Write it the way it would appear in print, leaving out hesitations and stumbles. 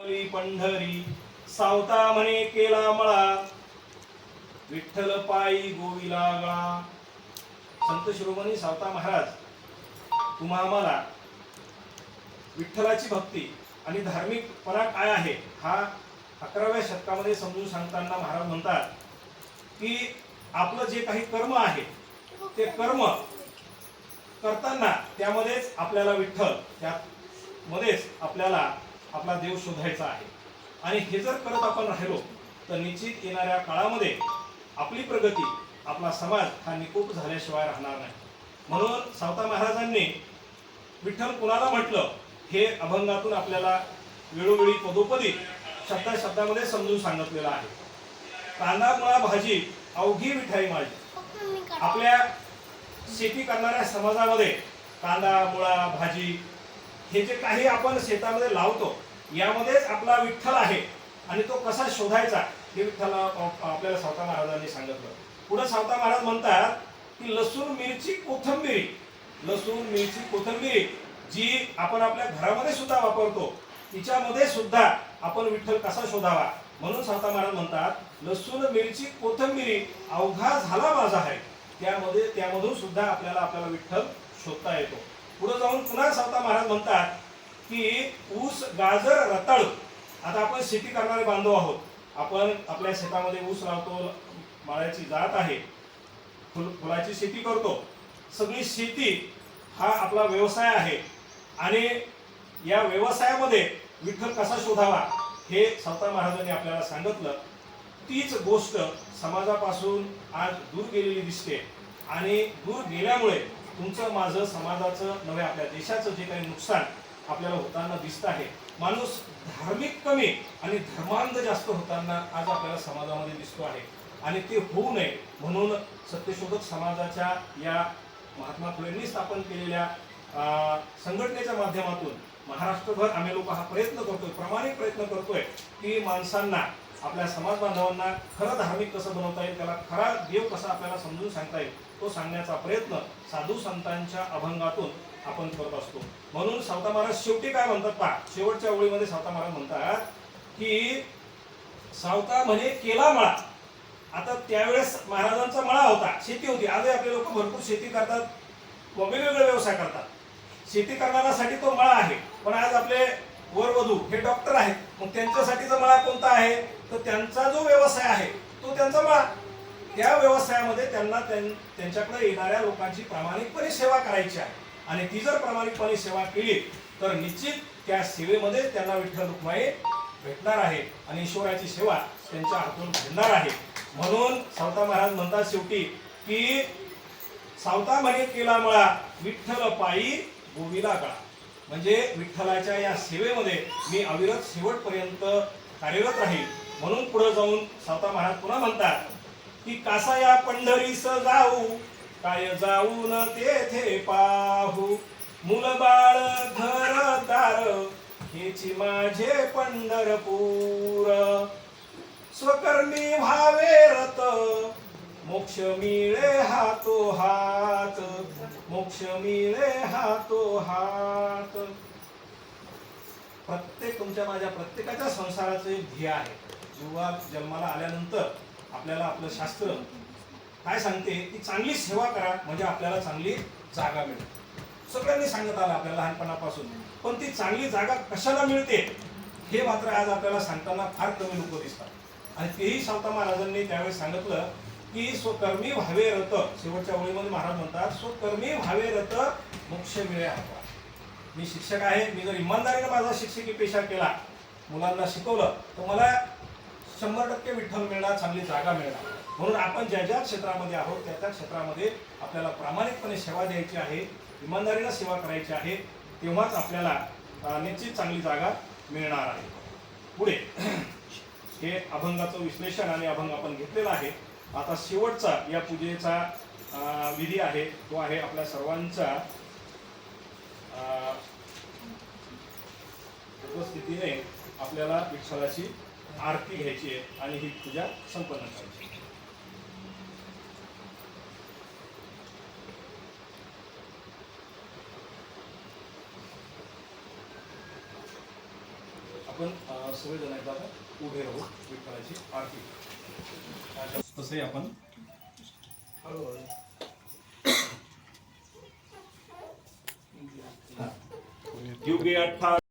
पंढरी सावता म्हणे केला मळा, विठ्ठल पायी गोविला गळा. संत शिरोमणी सावता महाराज तुम्हा आम्हाला विठ्ठलाची भक्ती आणि धार्मिकपणा काय आहे हा 11व्या शतकामध्ये समजून सांगताना महाराज म्हणतात की आपलं जे काही कर्म आहे ते कर्म करताना त्यामध्येच आपल्याला विठ्ठल, त्यामध्येच आपल्याला आपला देव शोधायचा आहे. आणि हे जर करत आपण राहिलो तर निश्चित येणाऱ्या काळामध्ये आपली प्रगती, आपला समाज हा निकोप झाल्याशिवाय राहणार नाही. म्हणून सावता महाराजांनी विठ्ठल कुणाला म्हटलं हे अभंगातून आपल्याला वेळोवेळी पदोपदी शब्दामध्ये समजून सांगितलेलं आहे. कांदा मुळा भाजी अवघी मिठाई माझी. आपल्या शेती करणाऱ्या समाजामध्ये कांदा मुळा भाजी हे जे काही आपण शेतामध्ये लावतो यामध्येच आपला विठ्ठल आहे आणि तो कसा शोधायचा हे विठ्ठला आपल्याला सावता महाराजांनी सांगितलं. पुढे सावता महाराज म्हणतात की लसूण मिरची कोथिंबीर, लसूण मिरची कोथिंबीर जी आपण आपल्या घरामध्ये सुद्धा वापरतो तिच्यामध्ये सुद्धा आपण विठ्ठल कसा शोधावा. म्हणून सावता महाराज म्हणतात लसूण मिरची कोथिंबीर अवघा झाला माझा आहे. त्यामधून सुद्धा आपल्याला विठ्ठल शोधता येतो. पुढे जाऊन पुन्हा सावता महाराज म्हणतात की ऊस गाजर रताळू. आता आपण शेती करणारे बांधव आहोत, आपण आपल्या शेतामध्ये ऊस लावतो, माळ्याची जात आहे, फुलाची शेती करतो. सगळी शेती हा आपला व्यवसाय आहे आणि या व्यवसायामध्ये विठ्ठल कसा शोधावा हे सावता महाराजांनी आपल्याला सांगितलं. तीच गोष्ट समाजापासून आज दूर गेलेली दिसते आणि दूर गेल्यामुळे तुमचं माझं समाजाचं नव्हे आपल्या देशाचं जे काही नुकसान आपल्याला होताना दिसत आहे. माणूस धार्मिक कमी आणि धर्मांध जास्त होताना आज आपल्याला समाजामध्ये दिसतो आहे आणि ते होऊ नये म्हणून सत्यशोधक समाजाच्या या महात्मा फुलेंनी स्थापन केलेल्या संघटनेच्या माध्यमातून महाराष्ट्रभर आम्ही लोक हा प्रयत्न करतोय, प्रामाणिक प्रयत्न करतोय की माणसांना, आपल्या समाज बांधवांना खरं धार्मिक कसं बनवता येईल, त्याला खरा देव कसा आपल्याला समजून सांगता येईल तो सांगण्याचा प्रयत्न साधू संतांच्या अभंगातून आपण करत असतो. म्हणून सावता महाराज शेवटी काय म्हणतात पहा, शेवटच्या ओळीमध्ये सावता महाराज म्हणतात की सावता म्हणे केला मळा. आता त्यावेळेस महाराजांचा मळा होता, शेती होती. आजही आपले लोक भरपूर शेती करतात, वेगवेगळे व्यवसाय करतात. शेती करणाऱ्यासाठी तो मळा आहे. पण आज आपले वरवधू हे डॉक्टर आहेत, मग त्यांच्यासाठीचा मळा कोणता आहे तर त्यांचा जो व्यवसाय आहे तो त्यांचा मळा. त्या व्यवसायामध्ये त्यांना त्यांच्याकडे येणाऱ्या लोकांची प्रामाणिकपणे सेवा करायची आहे आणि ती जर प्रामाणिकपणे सेवा केली तर निश्चित त्या सेवेमध्ये त्यांना विठ्ठल रुक्माई भेटणार आहे आणि ईश्वराची सेवा त्यांच्या हातून घडणार आहे. म्हणून सावता महाराज म्हणतात शेवटी की सावता म्हणे केला मळा, विठ्ठल पायी गोविला गळा. म्हणजे विठ्ठलाच्या या सेवेमध्ये मी अविरत शेवटपर्यंत कार्यरत राहील. म्हणून पुढे जाऊन सावता महाराज पुन्हा म्हणतात की कासा या पंढरीस जाऊ, काय जाऊन तेथे पाहू, मुल बाळ घरदार हेची माझे पंढरपूर, स्वकर्मी व्हावे रत मोक्ष मिळे हातो हात, मोक्ष मिळे हातो हात. प्रत्येक तुमच्या माझ्या प्रत्येकाच्या संसाराचं एक ध्येय आहे. जेव्हा जन्माला आल्यानंतर आपल्याला आपलं शास्त्र काय सांगते की चांगली सेवा करा म्हणजे आपल्याला चांगली जागा मिळते. सगळ्यांनी सांगत आलं आपल्याला लहानपणापासून, पण ती चांगली जागा कशाला मिळते हे मात्र आज आपल्याला सांगताना फार कमी लोक दिसतात. आणि तेही सावता महाराजांनी त्यावेळेस सांगितलं की स्वकर्मी व्हावे रत. शेवटच्या ओळीमध्ये महाराज म्हणतात स्वकर्मी व्हावे रत मोक्ष मिळे हाता. मी शिक्षक आहे, मी जर इमानदारीने माझा शिक्षकी पेशा केला, मुलांना शिकवलं तर मला 100% विठ्ठल मिळणार, चांगली जागा मिळणार. म्हणून आपण ज्या ज्या क्षेत्रामध्ये आहोत त्या त्या क्षेत्रामध्ये आपल्याला प्रामाणिकपणे सेवा द्यायची आहे, इमानदारीने सेवा करायची आहे, तेव्हाच आपल्याला निश्चित चांगली जागा मिळणार आहे. पुढे हे अभंगाचं विश्लेषण आणि अभंग आपण घेतलेला आहे. आता शेवटचा या पूजेचा विधी आहे तो आहे आपल्या सर्वांच्या उपस्थितीने आपल्याला विठ्ठलाची आरती घ्यायची आहे आणि ही पूजा संपन्न करायची. आपण सगळेजण एकदा आता उभे राहू विठ्ठलाची आरती तसे आपण युगे 18